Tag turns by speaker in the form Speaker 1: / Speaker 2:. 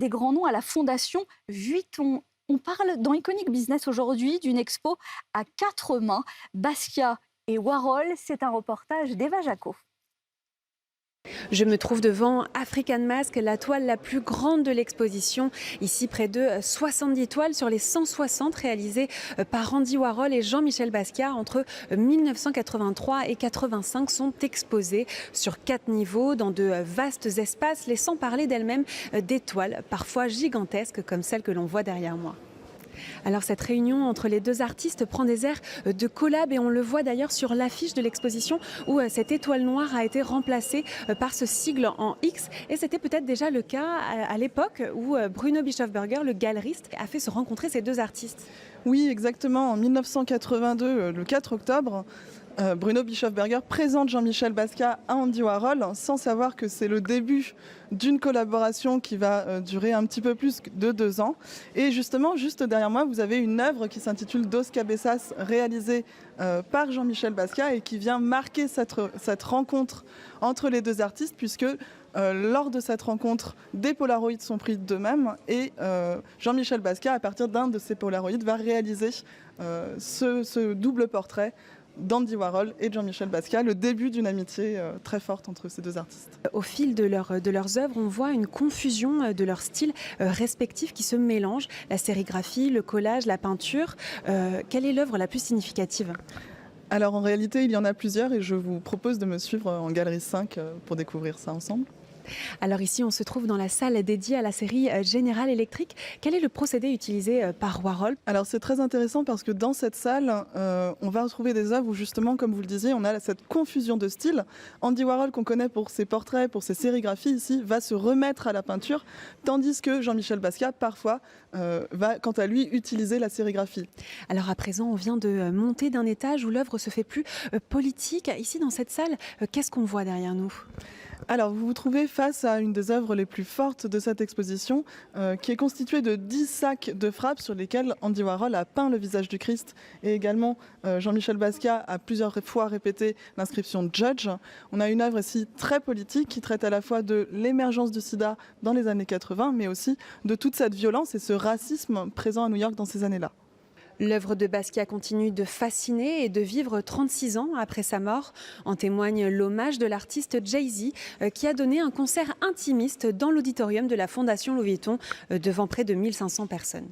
Speaker 1: des grands noms à la fondation Vuitton. On parle dans Iconic Business aujourd'hui d'une expo à quatre mains. Basquiat et Warhol, c'est un reportage d'Eva Jaco.
Speaker 2: Je me trouve devant African Mask, la toile la plus grande de l'exposition. Ici, près de 70 toiles sur les 160 réalisées par Andy Warhol et Jean-Michel Basquiat entre 1983 et 85 sont exposées sur 4 niveaux dans de vastes espaces, laissant parler d'elles-mêmes des toiles parfois gigantesques comme celle que l'on voit derrière moi. Alors cette réunion entre les deux artistes prend des airs de collab et on le voit d'ailleurs sur l'affiche de l'exposition où cette étoile noire a été remplacée par ce sigle en X et c'était peut-être déjà le cas à l'époque où Bruno Bischofberger, le galeriste, a fait se rencontrer ces deux artistes.
Speaker 3: Oui, exactement. En 1982, le 4 octobre, Bruno Bischofberger présente Jean-Michel Basquiat à Andy Warhol sans savoir que c'est le début d'une collaboration qui va durer un petit peu plus de 2 ans. Et justement, juste derrière moi, vous avez une œuvre qui s'intitule Dos Cabezas, réalisée par Jean-Michel Basquiat et qui vient marquer cette rencontre entre les deux artistes puisque lors de cette rencontre, des polaroïds sont pris d'eux-mêmes et Jean-Michel Basquiat, à partir d'un de ces polaroïds, va réaliser ce double portrait d'Andy Warhol et de Jean-Michel Basquiat, le début d'une amitié très forte entre ces deux artistes.
Speaker 2: Au fil de leurs œuvres, on voit une confusion de leurs styles respectifs qui se mélangent, la sérigraphie, le collage, la peinture. Quelle est l'œuvre la plus significative ?
Speaker 3: Alors en réalité, il y en a plusieurs et je vous propose de me suivre en galerie 5 pour découvrir ça ensemble.
Speaker 2: Alors ici, on se trouve dans la salle dédiée à la série General Electric. Quel est le procédé utilisé par Warhol ?
Speaker 3: Alors c'est très intéressant parce que dans cette salle, on va retrouver des œuvres où justement, comme vous le disiez, on a cette confusion de styles. Andy Warhol, qu'on connaît pour ses portraits, pour ses sérigraphies ici, va se remettre à la peinture, tandis que Jean-Michel Basquiat, parfois, va quant à lui utiliser la sérigraphie.
Speaker 2: Alors à présent, on vient de monter d'un étage où l'œuvre se fait plus politique. Ici, dans cette salle, qu'est-ce qu'on voit derrière nous ?
Speaker 3: Alors, vous vous trouvez face à une des œuvres les plus fortes de cette exposition, qui est constituée de 10 sacs de frappes sur lesquels Andy Warhol a peint le visage du Christ et également Jean-Michel Basquiat a plusieurs fois répété l'inscription Judge. On a une œuvre ici très politique qui traite à la fois de l'émergence du sida dans les années 80, mais aussi de toute cette violence et ce racisme présent à New York dans ces années-là.
Speaker 2: L'œuvre de Basquiat continue de fasciner et de vivre 36 ans après sa mort. En témoigne l'hommage de l'artiste Jay-Z qui a donné un concert intimiste dans l'auditorium de la Fondation Louis Vuitton devant près de 1500 personnes.